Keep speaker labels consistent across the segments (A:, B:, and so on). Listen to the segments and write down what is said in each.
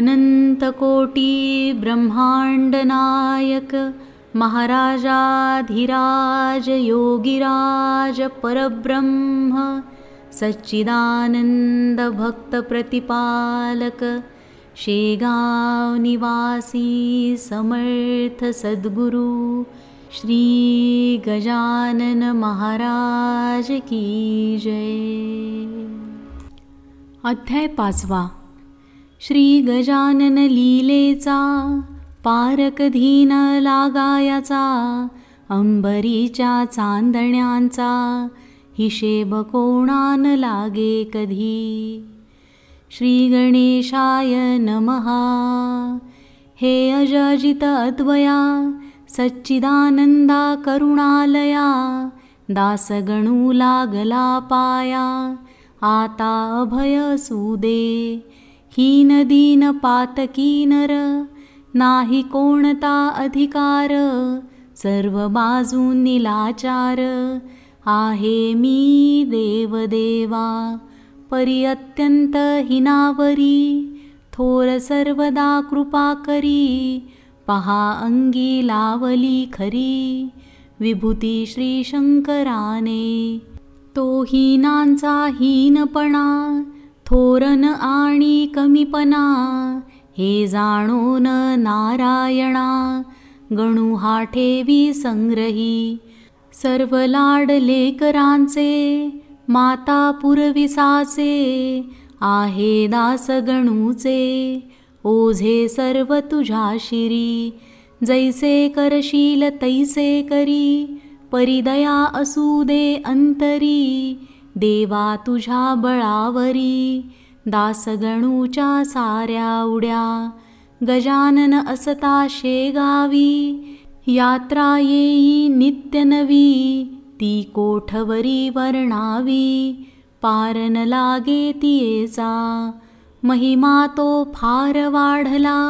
A: अनंतकोटी ब्रह्मांड नायक महाराजाधिराज योगिराज परब्रह्म सच्चिदानंद भक्त प्रतिपालक शेगाव निवासी समर्थ सद्गुरु श्री गजानन महाराज की जय। अध्याय 5. श्री गजानन लीलेचा पार कधी न लागायाचा, अंबरीच्या चांदण्यांचा हिशेब कोणान लागे कधी। श्री गणेशाय नमः। हे अजजित अद्वया सच्चिदानंदा करुणालया, दासगणू लागला पाया आता अभय सुदे। हीन दीन पातकी नर नाही कोणता अधिकार, सर्व बाजूंनी लाचार आहे मी देवदेवा। परी अत्यंत हिनावरी थोर सर्वदा कृपा करी, पहा अंगी लावली खरी विभूती श्री शंकराने। तो हीनांचा हीनपणा थोरन आणि कमीपणा, हे जाणून नारायणा गणू हा ठेवी संग्रही। सर्व लाड लेकरांचे माता पुरविसाचे, आहे दास गणूचे ओझे सर्व तुझ्या शिरी। जैसे करशील तैसे करी, परिदया असू दे अंतरी, देवा तुझ्या बळावरी दासगणूच्या साऱ्या उड्या। गजानन असता शेगावी यात्रा येई नित्य नवी, ती कोठवरी वर्णावी पारन लागे तियेचा। महिमा तो फार वाढला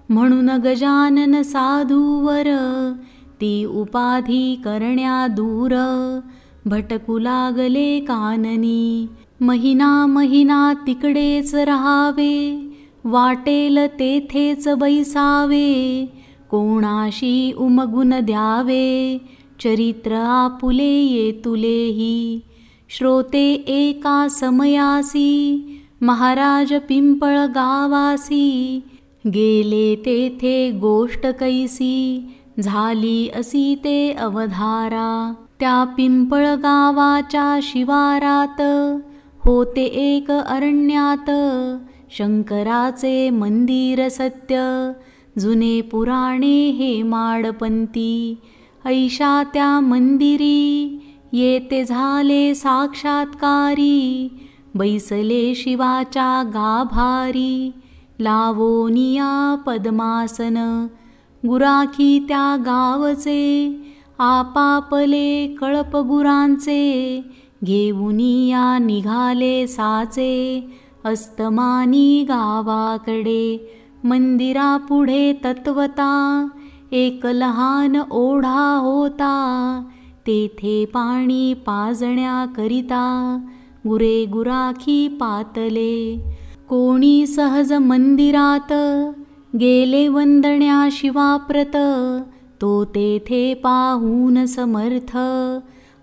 A: म्हणून गजानन साधूवर, ती उपाधी करण्या दूर भटकू लागले काननी। महिना महिना तिकडेच रहावे, वाटेल तेथेच बैसावे, कोणाशी उमगुन द्यावे चरित्र आपुले येतुलेही। श्रोते एका समयासी महाराज पिंपळ गावासी, गेले तेथे गोष्ट कैसी झाली असी ते अवधारा। त्या पिंपळ गावाच्या शिवारात होते एक अरण्यात, शंकराचे मंदिर सत्य जुने पुराणे हे माडपंती। ऐशा त्या मंदिरी येते झाले साक्षात्कारी, बैसले शिवाच्या गाभारी लावोनिया पद्मासन। गुराखी त्या गावचे आपापले कळप गुरांचे, घेऊनिया निघाले साचे अस्तमानी गावाकडे। मंदिरापुढे तत्वता एक लहान ओढा होता, तेथे पाणी पाजण्याकरिता गुरे गुराखी पातले। कोणी सहज मंदिरात गेले वंदण्या शिवाप्रत, तो तेथे पाहून समर्थ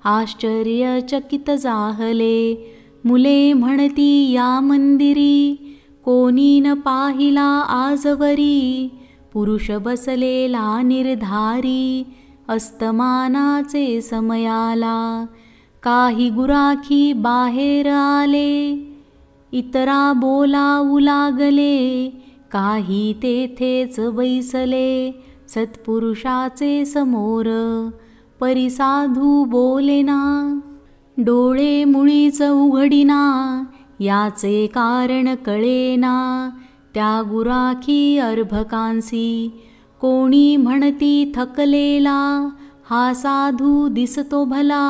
A: आश्चर्यचकित जाहले। मुले म्हणती या मंदिरी कोणी न पाहिला आजवरी, पुरुष बसलेला निर्धारी अस्तमानाचे समयाला। काही गुराखी बाहेर आले, इतरा बोलावू लागले, काही तेथेच बैसले सत्पुरुषाचे समोर। परिसाधू बोलेना, डोळे मुळीच उघडिना, याचे कारण कळेना त्या गुराखी अर्भकांसी। कोणी म्हणती थकलेला हा साधू दिसतो भला,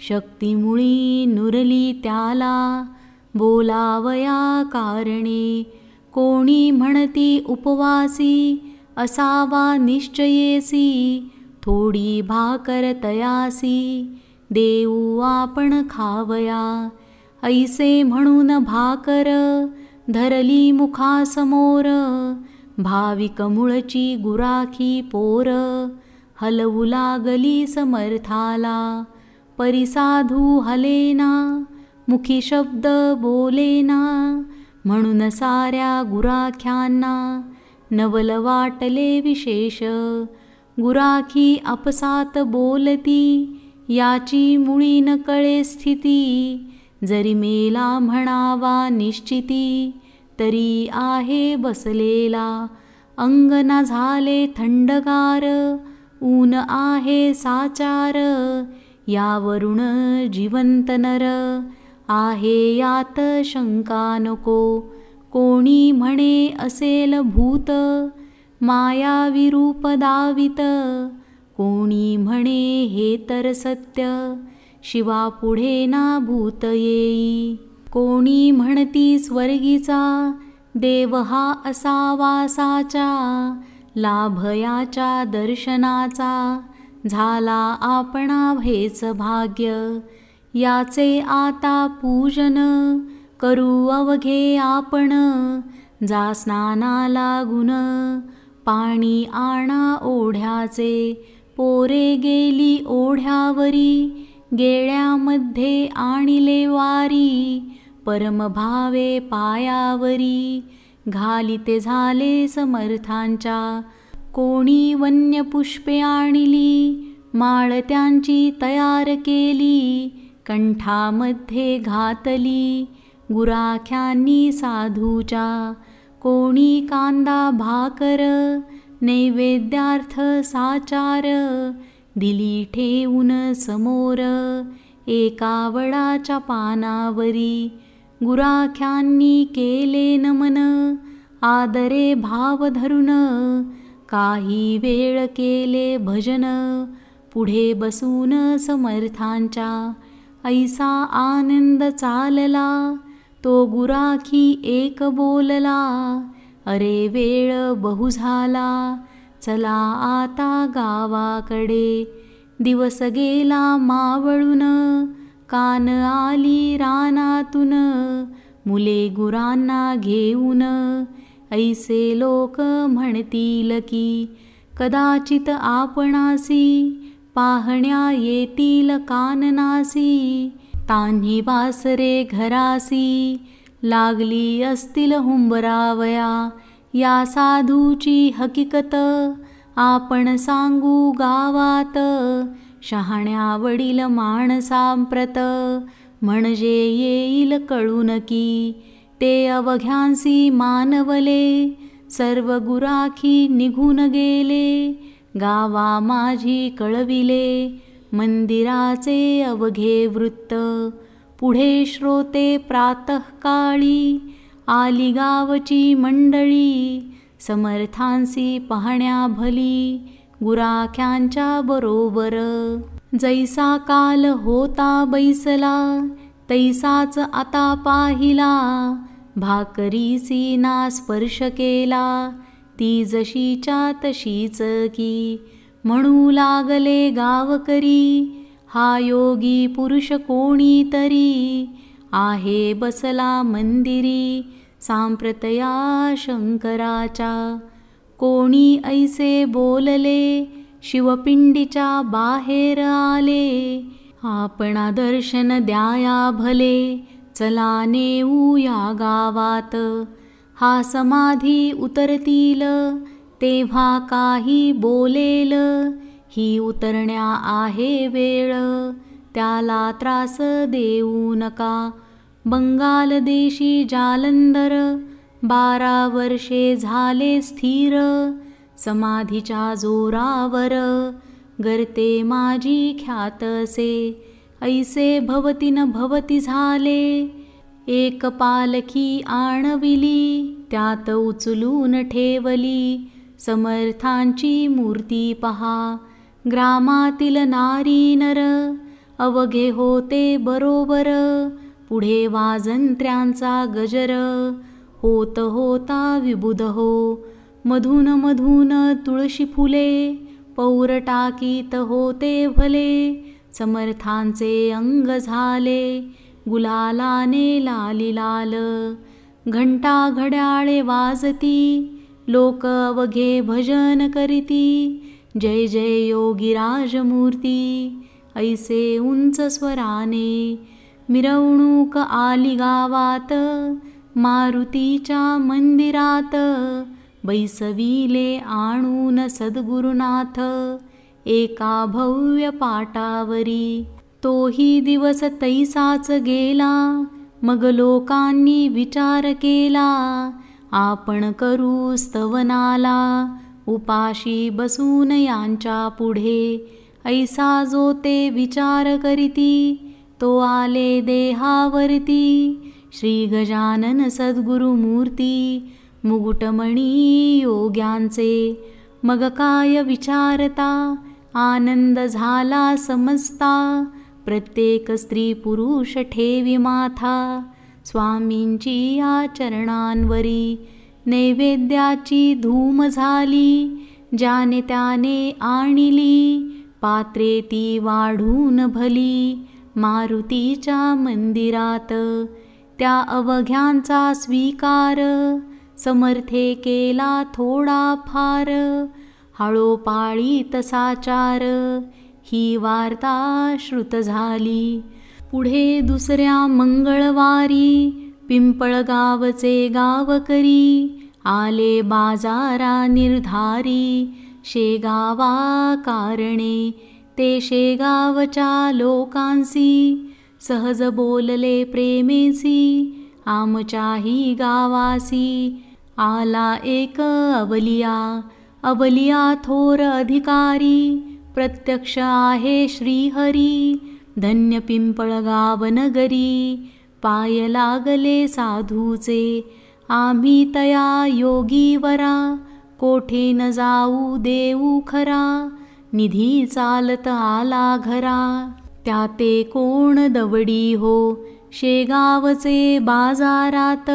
A: शक्तीमुळी नुरली त्याला बोलावया कारणे। कोणी म्हणती उपवासी असावा निश्चयेसी, थोडी भाकर तयासी देऊ आपण खावया। ऐसे म्हणून भाकर धरली मुखासमोर, भाविक मुळची गुराखी पोर. हलवू लागली समर्थाला, परिसाधू हलेना, मुखी शब्द बोलेना. म्हणून साऱ्या गुराख्यांना नवल वाटले विशेष. गुराखी आपसात बोलती, याची मुळी न कळे स्थिती. जरी मेला म्हणावा निश्चिती, तरी आहे बसलेला. अंगना झाले थंडगार, ऊन आहे साचार. यावरून जिवंत नर, आहे यात शंका नको. कोणी म्हणे असेल भूत, मायावी रूप दावित. कोणी म्हणे हे तर सत्य, शिवापुढे ना भूत येई. कोणी म्हणती स्वर्गीचा, देव हा असावा साचा. लाभ याच्या दर्शनाचा, झाला आपणा हेच भाग्य. याचे आता पूजन, करू अवघे आपण. जा स्नानाला गुण, पाणी आणा ओढ्याचे. पोरे गेली ओढ्यावरी, गेळ्यामध्ये आणिले वारी. परमभावे पायावरी, घालिते झाले समर्थांच्या. कोणी वन्य पुष्पे आणली, माळ त्यांची तयार केली. कंठामध्ये घातली, गुराख्यांनी साधूच्या. कोणी कांदा भाकर, नैवेद्यार्थ साचार. दिली ठेवून समोर, एका वडाच्या पानावरी. गुराख्यांनी केले नमन, आदरे भाव धरून. काही वेळ केले भजन, पुढे बसून समर्थांच्या. ऐसा आनंद चालला, तो गुराखी एक बोलला. अरे वेळ बहु झाला, चला आता गावाकडे. दिवस गेला मावळून, कान आली रानातून. मुले गुरांना घेऊन, ऐसे लोक म्हणतील की. कदाचित आपणासी, पाहण्या येतील काननासी. तान्ही वासरे घरासी, लागली असतील हुंबरावया. या साधूची हकीकत, आपण सांगू गावात. शहाण्या वडील माणसांप्रत, म्हणजे येईल कळून की. ते अवघ्यांसी मानवले, सर्व गुराखी निघून गेले. गावा माझी कळविले, मंदिराचे अवघे वृत्त. पुढे श्रोते प्रातःकाळी, आली गावची मंडळी. समर्थांसी पाहण्या भली, गुराख्यांच्या बरोबर. जैसा काल होता बैसला, तैसाच आता पाहिला. भाकरीसी ना स्पर्श केला, ती जशीच्या तशीच की. म्हणू लागले गावकरी, हा योगी पुरुष कोणी तरी. आहे बसला मंदिरी, सांप्रतया शंकराच्या. कोणी ऐसे बोलले, शिवपिंडीच्या बाहेर आले. आपणा दर्शन द्याया भले, चला नेऊ या गावात. हा समाधी उतरतील, तेव्हा काही बोलेल. ही उतरण्या आहे वेळ, त्याला त्रास देऊ नका. बंगाल देशी जालंधर, 12 वर्षे झाले स्थिर. समाधीच्या जोरावर, गर्ते माझी ख्यातसे. ऐसे भवती न भवती झाले. एक पालखी आणविली, त्यात उचलून ठेवली. समर्थांची मूर्ती पहा, ग्रामातील नारी नर. अवघे होते बरोबर, पुढे वाजंत्र्यांचा गजर. होत होता विबुध हो, मधून मधून तुळशी फुले. पौर टाकीत होते भले, समर्थांचे अंग झाले. गुलालाने लाली लाल, घंटा घड्याळे वाजती, लोक अवघे भजन करीती. जय जय योगीराज मूर्ती, ऐसे उंच स्वराने. मिरवणूक आली गावात, मारुतीच्या मंदिरात. बैसविले आणून सद्गुरुनाथ, एका भव्य पाटावरी. तोही दिवस तैसाच गेला, मग लोकांनी विचार केला. आपण करू स्तवनाला, उपाशी बसून यांच्या पुढे. ऐसा जो ते विचार करीती, तो आले देहावरती. श्री गजानन सद्गुरुमूर्ती, मुकुटमणी योग्यांचे. मग काय विचारता, आनंद झाला समजता. प्रत्येक स्त्री पुरुष ठेवी माथा, स्वामींची या चरणांवरी. नैवेद्याची धूम झाली, ज्याने त्याने आणली. पात्रे ती वाढून भली, मारुतीच्या मंदिरात. त्या अवघ्यांचा स्वीकार, समर्थे केला थोडा फार. हळोपाळी तसा चार, ही वार्ता श्रुत झाली. पुढे दुसऱ्या मंगळवारी, पिंपळगावचे गावकरी. आले बाजारा निर्धारी, शेगावा कारणे. ते शेगावच्या लोकांसी, सहज बोलले प्रेमेसी. आमच्याही गावासी, आला एक अवलिया. अवलिया थोर अधिकारी, प्रत्यक्ष आहे श्रीहरी. धन्य पिंपळगाव नगरी, पाय लागले साधूचे. आम्ही तया योगीवरा, कोठे न जाऊ देऊ खरा. निधी चालत आला घरा, त्या ते कोण दवडी हो. शेगावचे बाजारात,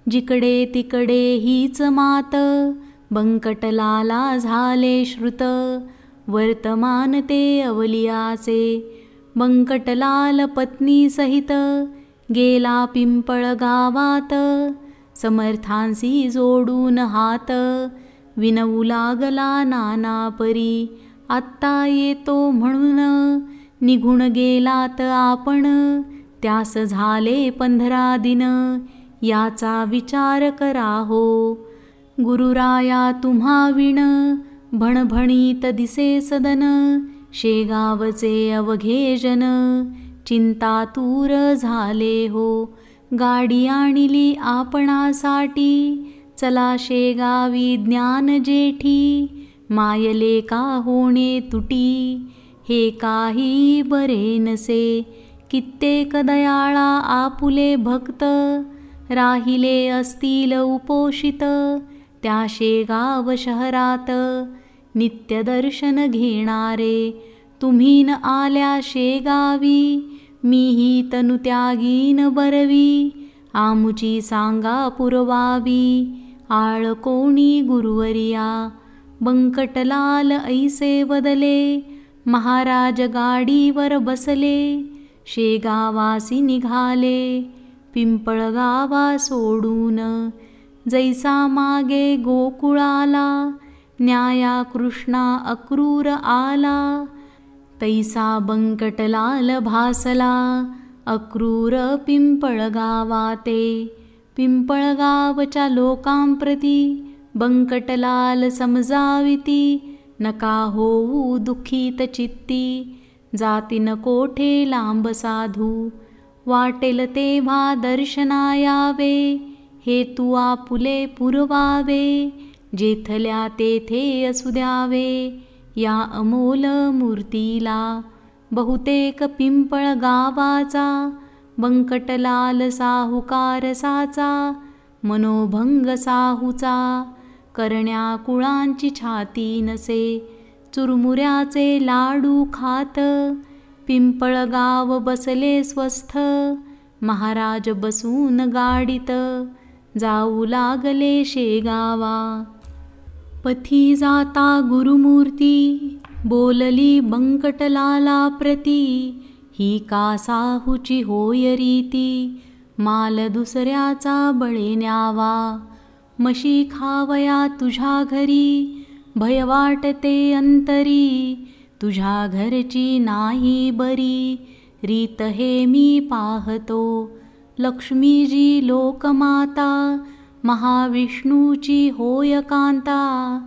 A: जिकडे तिकडे हीच मात. बंकटलाला झाले श्रुत, वर्तमान ते अवलियाचे. बंकटलाल पत्नी सहित, गेला पिंपळ गावात. समर्थांसी जोडून हात, विनवू लागला नाना परी. आत्ता येतो म्हणून, निघून गेलात आपण. त्यास झाले 15 दिन, याचा विचार करा हो. गुरुराया तुम्हा विण, भणभणीत दिसे सदन. शेगावचे अवघे जन, चिंतातूर झाले हो. गाडी आणली आपणासाठी, चला शेगावी ज्ञान जेठी. मायले का होणे तुटी, हे काही बरे नसे. कित्येक दयाळा आपुले भक्त, राहिले असतील उपोषित. त्या शेगाव शहरात, नित्यदर्शन घेणारे. तुम्ही न आल्या शेगावी, मीही तनु त्यागीन बरवी. आमुची सांगा पुरवावी, आळ कोणी गुरुवर्या. बंकटलाल ऐसे वदले, महाराज गाडीवर बसले. शेगावासी निघाले, पिंपळगावा सोडून. जैसा मागे गोकुळाला, न्याया कृष्णा अक्रूर आला. तैसा बंकटलाल भासला, अक्रूर पिंपळगावाते. पिंपळगावच्या लोकांप्रती, बंकटलाल समजाविती. नका होऊ दुःखित चित्ती, जातीन कोठे लांब साधू. वाटेल तेव्हा दर्शना यावे, हेतू आपुले पुरवावे. जेथल्या तेथे असू द्यावे, या अमोल मूर्तीला. बहुतेक पिंपळ गावाचा, बंकटलाल साहुकार साचा. मनोभंग साहूचा, करण्या कुळांची छाती नसे. चुरमुऱ्याचे लाडू खात, पिंपळगाव बसले स्वस्थ. महाराज बसून गाडीत, जाऊ लागले शेगावा. पथी जाता गुरुमूर्ती, बोलली बंकटलाला प्रती. ही का साहूची होय रीती, माल दुसऱ्याचा बळी न्यावा, म्हशी खावया तुझ्या घरी, भय वाटते अंतरी, तुझ्या घरची नाही बरी. रीत हे मी पाहतो, लक्ष्मीजी लोकमाता, महाविष्णूची होय कांता.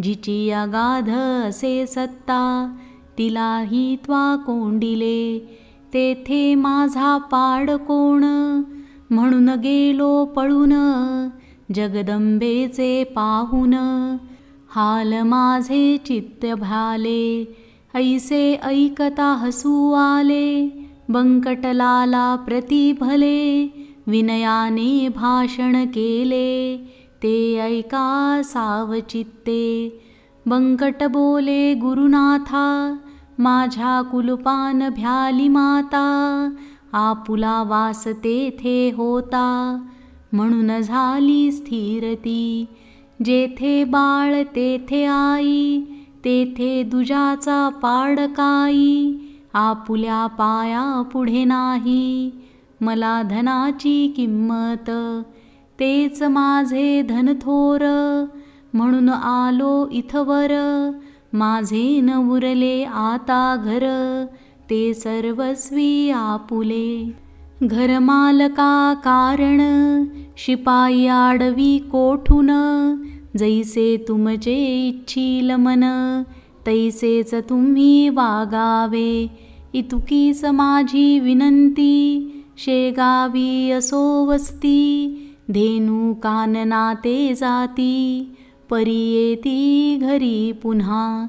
A: जिची अगाध असे सत्ता, तिलाही त्वा कोंडिले, तेथे माझा पाड कोण. म्हणून गेलो पळून, जगदंबेचे पाहून. हाल माझे चित्त भाले, ऐसे ऐकता हसू आले. बंकटलाला प्रतिभले, विनयाने भाषण केले, ते ऐका सावचित्ते. बंकट बोले गुरुनाथा, माझ्या कुलपान भ्याली माता. आपुला वास तेथे होता, म्हणून झाली स्थिरती. जेथे बाळ तेथे आई, तेथे दुजाचा पाडकाई. आपुल्या पाया पुढे नाही, मला धनाची किंमत, तेच माझे धन थोर. म्हणून आलो इथवर, माझे न उरले आता घर, ते सर्वस्वी आपुले. घरमालका कारण, शिपाई आडवी कोठून. जैसे तुमचे इच्छील मन, तैसेच तुम्ही वागावे. इतुकीच माझी विनंती, शेगावी असो वस्ती. धेनू कानना ते जाती, परी येती घरी पुन्हा.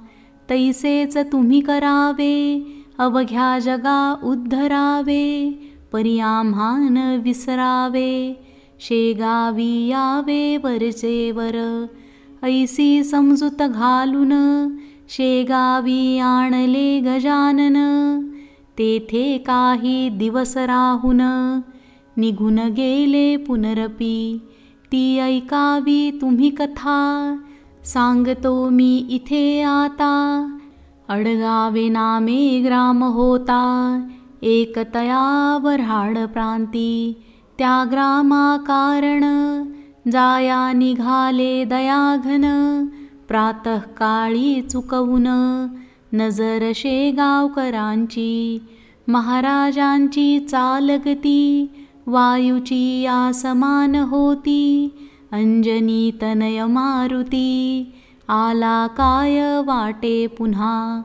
A: तैसेच तुम्ही करावे, अवघ्या जगा उद्धरावे. परी आम्हान विसरावे, शेगावी यावे वरचे वर. ऐसी समजूत घालून, शेगावी आणले गजानन. तेथे काही दिवस राहून, निघून गेले पुनरपी. ती ऐकावी तुम्ही कथा, सांगतो मी इथे आता. अडगावे नामे ग्राम होता, एक तया वऱ्हाड प्रांती. त्या ग्रामा कारण, जाया निघाले दयाघन. प्रातःकाळी चुकवून, नजर शेगावकरांची. महाराजांची चालगती, वायूची या समान होती. अंजनी तनय मारुती, आला काय वाटे पुन्हा.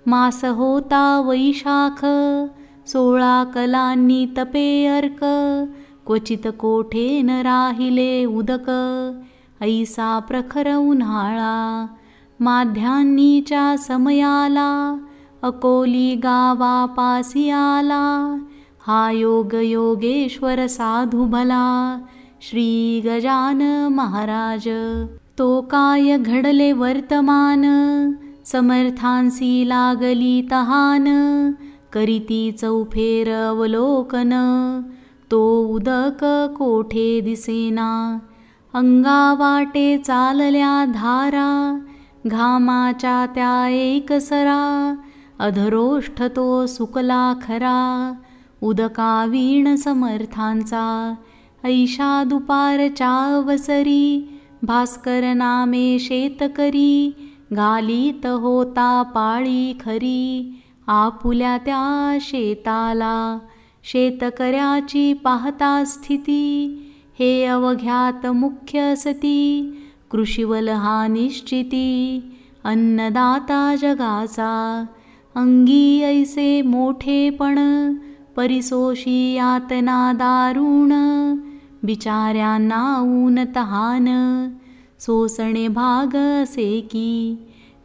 A: मास होता वैशाख, 16 कलांनी तपे अर्क. क्वचित कोठे न राहिले उदक, ऐसा प्रखर उन्हाळा. माध्यान्नीच्या समयाला, अकोली गावापासी आला. हा योग योगेश्वर साधू भला, श्री गजान महाराज. तो काय घडले वर्तमान, समर्थांसी लागली तहान. करीती चौफेर अवलोकन, तो उदक कोठे दिसेना. अंगावाटे चालल्या धारा, घामाच्या त्या एकसरा. अधरोष्ठ तो सुकला खरा, उदकावीण समर्थांचा. ऐशा दुपारच्या अवसरी, भास्कर नामे शेतकरी. घालीत होता पाळी खरी, आपुल्या त्या शेताला. शेतकऱ्याची पाहता स्थिती, हे अवघ्यात मुख्य सती. कृषीवल हा निश्चिती, अन्नदाता जगाचा. अंगी ऐसे मोठेपण, परिसोषी यातना दारुण. बिचाऱ्यांना ऊन तहान, सोसणे भाग असे की.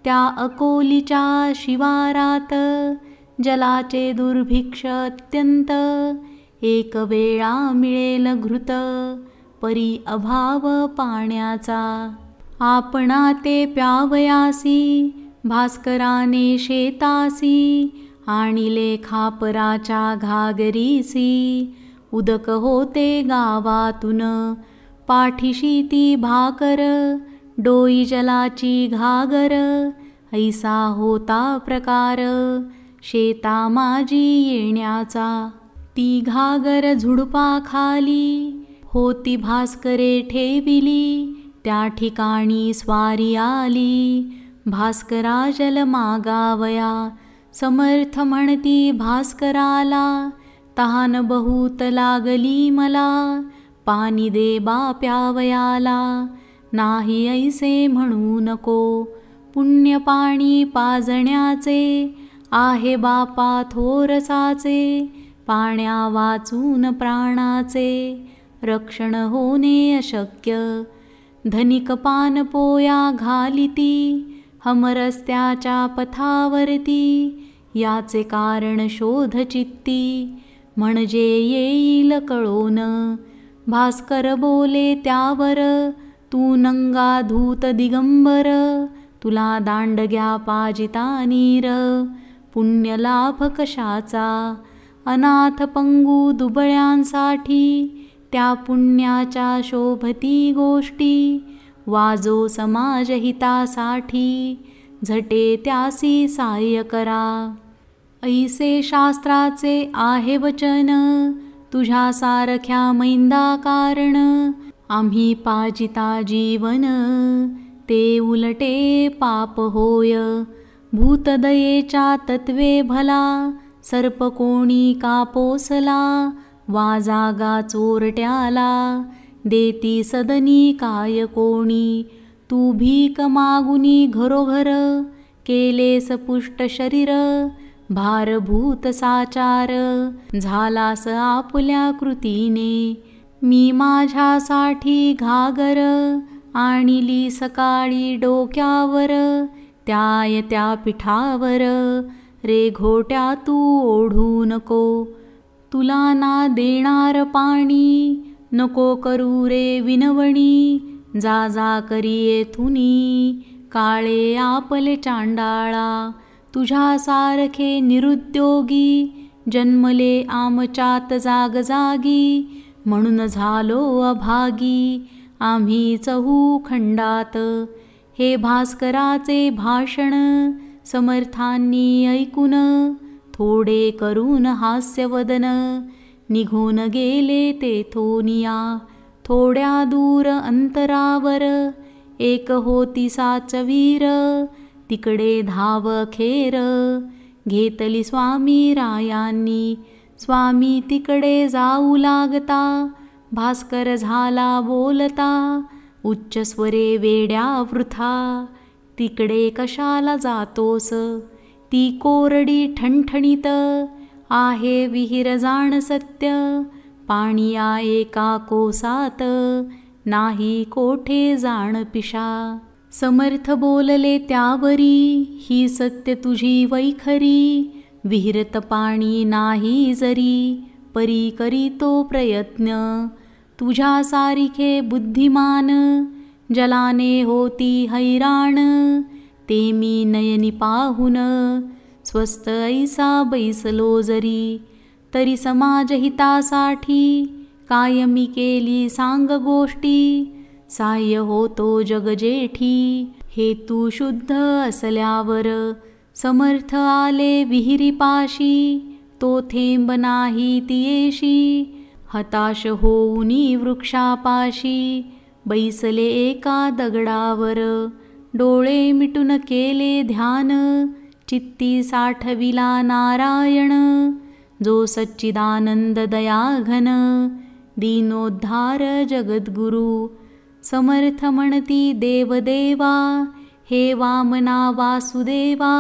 A: त्या अकोलीच्या शिवारात, जलाचे दुर्भिक्ष अत्यंत. एक वेळा मिळेल घृत, परी अभाव पाण्याचा. आपणा ते प्यावयासी, भास्कराने शेतासी. आणिले खापराच्या घागरीसी, उदक होते गावातून. पाठीशी ती भाकर, डोई जलाची घागर. ऐसा होता प्रकार, शेता माझी येण्याचा. ती घागर झुडपाखाली होती भास्करे ठेविली. त्या ठिकाणी स्वारी आली भास्करा जल मागावया. समर्थ म्हणती भास्कराला तहान बहुत लागली मला. पाणी दे बा प्यावयाला. नाही ऐसे म्हणू नको पुण्य पाणी पाजण्याचे. आहे बापा थोरसाचे पाण्या वाचून प्राणाचे. रक्षण होणे अशक्य धनिक पान पोया घालिती. हमरस्त्याच्या पथावरती याचे कारण शोध चित्ती. म्हणजे येईल कळोन भास्कर बोले त्यावर. तू नंगा धूत दिगंबर तुला दांडग्या पाजिता नीर. पुण्य लाभ कशाचा अनाथ पंगू दुबळ्यांसाठी. त्या पुण्याच्या शोभती गोष्टी वाजो समाज हितासाठी. झटे त्यासी सहाय्य करा ऐसे शास्त्राचे आहे वचन. तुझ्या सारख्या मैंदा कारण आम्ही पाजिता जीवन. ते उलटे पाप होय भूतदयेच्या तत्वे भला. सर्प कोणी कापोसला वा जागा चोरट्याला. देती सदनी काय कोणी तू भीक मागुनी घरोघर. केलेस पुष्ट शरीर भारभूत साचार. झालास आपल्या कृतीने मी माझ्यासाठी घागर. आणिली सकाळी डोक्यावर त्या त्या पिठावर. रे घोट्या तू ओढू नको तुला ना देणार पाणी. नको करू रे विनवणी जा जा करी येथुनी. काळे आपले चांडाळा तुझ्यासारखे निरुद्योगी. जन्मले आमच्यात जाग जागी म्हणून झालो अभागी. आम्ही चहू खंडात हे भास्कराचे भाषण. समर्थांनी ऐकून थोडे करून हास्यवदन. निघून गेले तेथोनिया थोड्या दूर अंतरावर. एक होती साचवीर तिकडे धाव खेर. घेतली स्वामी रायांनी स्वामी तिकडे जाऊ लागता. भास्कर झाला बोलता उच्च स्वरे वेड्या वृथा. तिकडे कशाला जातोस ती कोरडी ठणठणीत. आहे विहीर जाण सत्य पाणिया एका कोसात. नाही कोठे जाण पिशा. समर्थ बोलले त्यावरी ही सत्य तुझी वैखरी. विहिरत पाणी नाही जरी परी करीतो प्रयत्न. तुझ्या सारिखे बुद्धिमान जलाने होती हैराण. ते मी नयनी पाहून स्वस्त ऐसा बैसलो जरी. तरी समाज हितासाठी कायमी केली सांग गोष्टी. साह्य होतो जगजेठी हेतू शुद्ध असल्यावर. समर्थ आले विहिरीपाशी तो थेंब नाही तियेशी. हताश होऊनी वृक्षापाशी बैसले एका दगडावर. डोळे मिटून केले ध्यान चित्ती साठविला नारायण. जो सच्चिदानंद दयाघन दीनोद्धार जगद्गुरु. समर्थ म्हणती देवदेवा हे वामना वासुदेवा.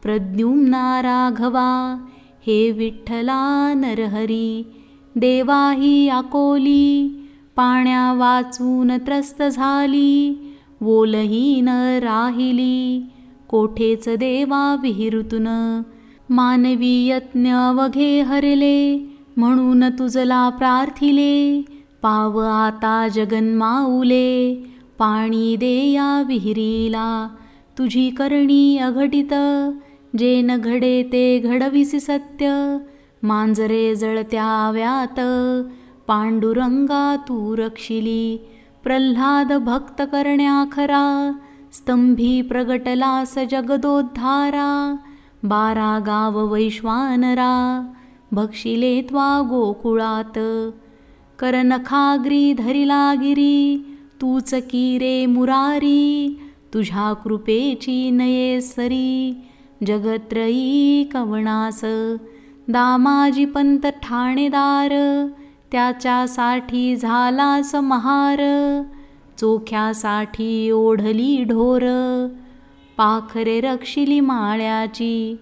A: प्रद्युम्ना राघवा हे विठ्ठला नरहरी. देवाही आकोली पाण्या वाचून त्रस्त झाली. वोलही न राहिली कोठेच देवा विहिरीतून. मानवी यत्न अवघे हरले म्हणून तुझला प्रार्थिले. पाव आता जगन्माऊले पाणी दे या विहिरीला. तुझी करणी अघटित जे न घडे ते घडविसी सत्य. मांजरे जळत्या व्यात पांडुरंगा तू रक्षिली. प्रल्हाद भक्त करण्या खरा स्तंभी प्रगटलास जगदोद्धारा. 12 गाव वैश्वानरा भक्षिले त्वा गोकुळात. करनखाग्री धरिला गिरी, तूच की रे मुरारी. तुझ्या कृपेची नये सरी, जगत्रयी कवणास. दामाजी पंत ठाणेदार, त्याच्यासाठी झालास महार. चोख्यासाठी ओढली ढोर, पाखरे रक्षिली माळ्याची.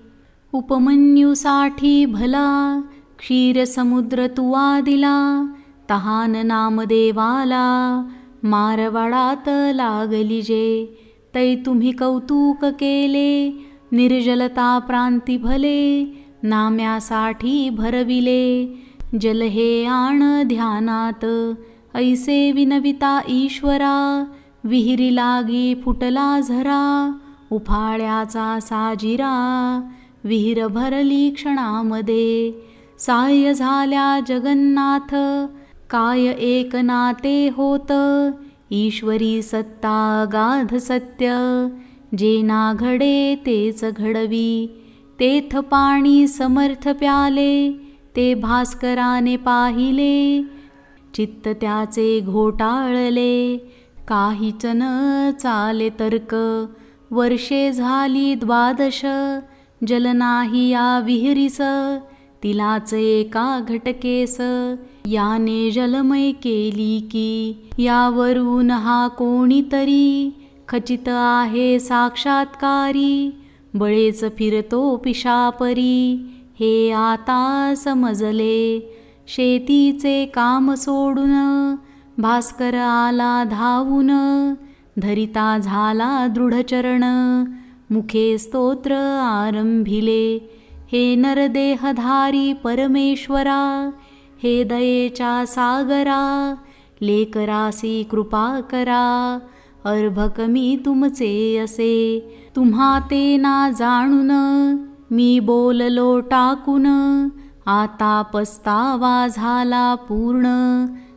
A: उपमन्यूसाठी भला, क्षीरसमुद्र तुवा दिला. तहान नामदेवाला, मारवाडात लागली जे. तै तुम्ही कौतुक केले, निर्जलता प्रांती भले. नाम्यासाठी भरविले, जल हे आण ध्यानात. ऐसे विनविता ईश्वरा, विहिरी लागी फुटला झरा. उफाळ्याचा साजिरा, विहीर भरली क्षणामध्ये. साह्य झाल्या जगन्नाथ, काय एक नाते होत. ईश्वरी सत्ता गाध सत्य, जे ना घडे तेच घडवी. तेथ पाणी समर्थ प्याले, ते भास्कराने पाहिले. चित्त त्याचे घोटाळले, काहीच न चाले तर्क. वर्षे झाली 12, जल नाही या विहिरीस. तिलाच एका घटकेस, याने जलमय केली की. यावरून हा कोणीतरी, खचित आहे साक्षात्कारी. बळेच फिरतो पिशापरी, हे आता समजले. शेतीचे काम सोडून, भास्कर आला धावून. धरिता झाला दृढचरण, मुखे स्तोत्र आरंभिले. हे नरदेहधारी परमेश्वरा, हे दयेच्या सागरा. लेकरासी कृपा करा, अर्भक मी तुमचे असे. तुम्हा ते ना जाणून, मी बोललो टाकून. आता पस्तावा झाला पूर्ण,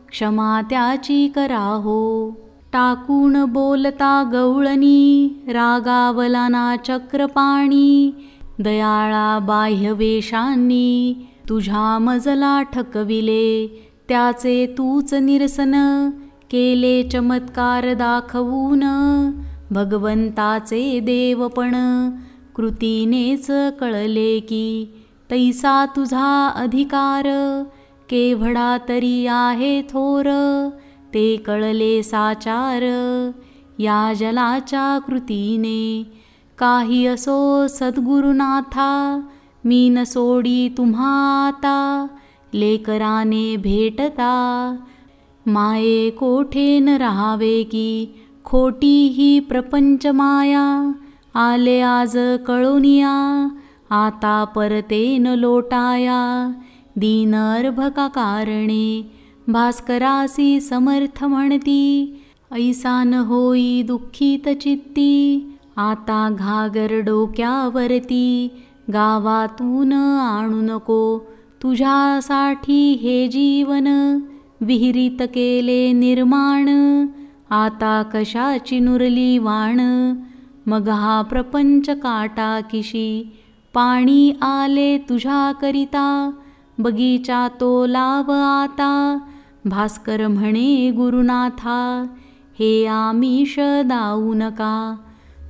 A: क्षमा त्याची करा हो. टाकून बोलता गवळणी, रागावला ना चक्रपाणी. दयाळा बाह्यवेशांनी, तुझ्या मजला ठकविले. त्याचे तूच निरसन, केले चमत्कार दाखवून. भगवंताचे देवपण, कृतीनेच कळले की. तैसा तुझा अधिकार, केवढा तरी आहे थोर. ते कळले साचार, या जलाच्या कृतीने. काही असो सद्गुरुनाथा, मी न सोडी तुम्हा आता. लेकराने भेटता, माये कोठे न राहावे की. खोटी ही प्रपंच माया, आले आज कळोनिया. आता परते न लोटाया, दीन अर्भका कारणे. भास्करासी समर्थ म्हणती, ऐसा न होई दुःखित चित्ती. आता घागर डोक्यावरती, गावातून आणू नको. तुझ्यासाठी हे जीवन, विहिरीत केले निर्माण. आता कशाची नुरली वाण, मग हा प्रपंच काटाकिशी. पाणी आले तुझ्याकरिता, बगीचा तो लाव आता. भास्कर म्हणे गुरुनाथा, हे आमिष दाऊ नका.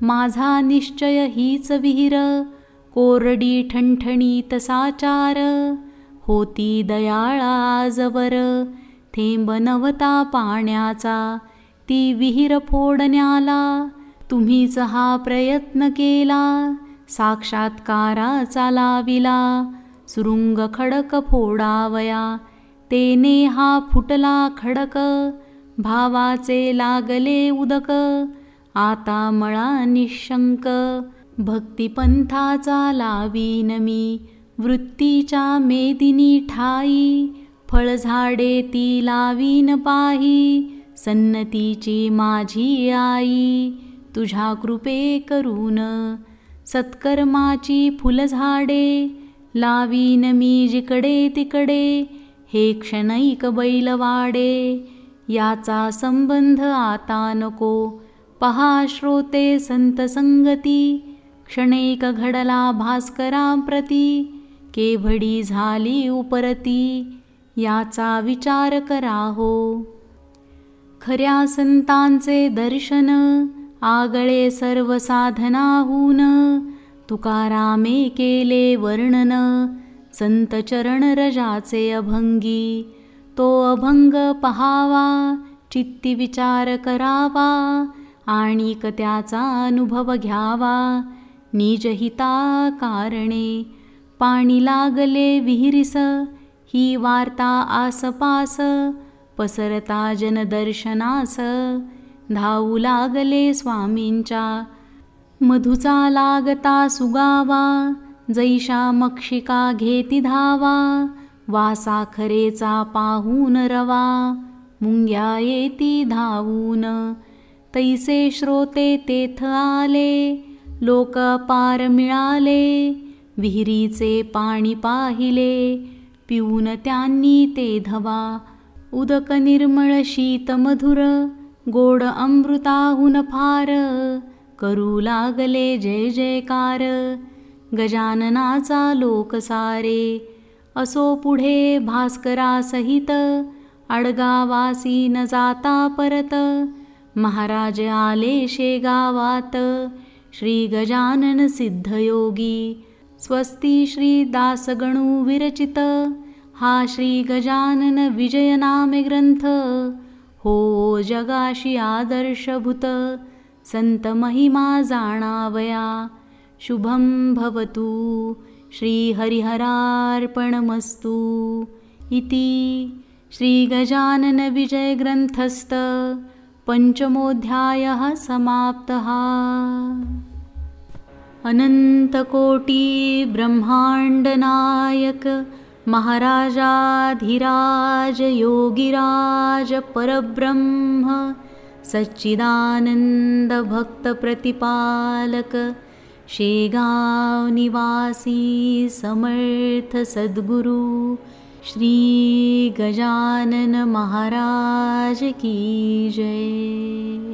A: माझा निश्चय हीच विहीर, कोरडी ठणठणीत साचार. होती दयाळा आजवर, थेंब नव्हता पाण्याचा. ती विहीर फोडण्याला, तुम्हीच हा प्रयत्न केला. साक्षात्काराचा लाविला, सुरुंग खडक फोडावया. तेने हा फुटला खडक, भावाचे लागले उदक. आता मळा निशंक, भक्तिपंथाचा लावीन मी. वृत्तीच्या मेदिनी ठाई, फळझाडे ती लावीन पाही. सन्नतीची माझी आई, तुझ्या कृपे करून. सत्कर्माची फुलझाडे, लावीन मी जिकडे तिकडे. हे क्षणैक बैलवाडे, याचा संबंध आता नको. पहा श्रोते संत संगती, क्षणैक घडला भास्कराप्रती. केवढी झाली उपरती याचा विचार कराहो. खऱ्या संतांचे दर्शन आगळे सर्व साधनाहून, तुकारामे केले वर्णन संत चरण रजाचे अभंगी. तो अभंग पहावा चित्ती विचार करावा, आणिक त्याचा अनुभव घ्यावा निजहिता कारणे. पाणी लागले विहिरीस ही वार्ता आसपास, पसरता जनदर्शनास धावू लागले स्वामींच्या. मधुचा लागता सुगावा जैशा मक्षिका घेती धावा, वासाखरेचा पाहून रवा मुंग्या येती धावून. तैसे श्रोते तेथ आले लोक पार मिळाले, विहिरीचे पाणी पाहिले पिऊन त्यांनी ते धवा. उदक निर्मळ शीत मधुर गोड अमृताहून फार, करू लागले जय जयकार गजाननाचा लोक सारे. असो पुढे भास्करासहित आडगावासी न जाता परत, महाराज आले शेगावात श्री गजानन सिद्धयोगी. स्वस्ती श्री दासगणू विरचित हा श्री गजानन विजय नामे ग्रंथ, हो जगाशी आदर्शभूत संत महिमा जाणावया. शुभं भवतु श्री हरिहरार्पणमस्तु इति श्री गजानन विजय ग्रंथस्थ पंचमोऽध्यायः समाप्तः. अनंतकोटी ब्रह्मांडनायक महाराजाधिराज योगिराज परब्रह्म सच्चिदानंद भक्त प्रतिपालक शेगाव निवासी समर्थ सद्गुरु श्री गजानन महाराज की जय.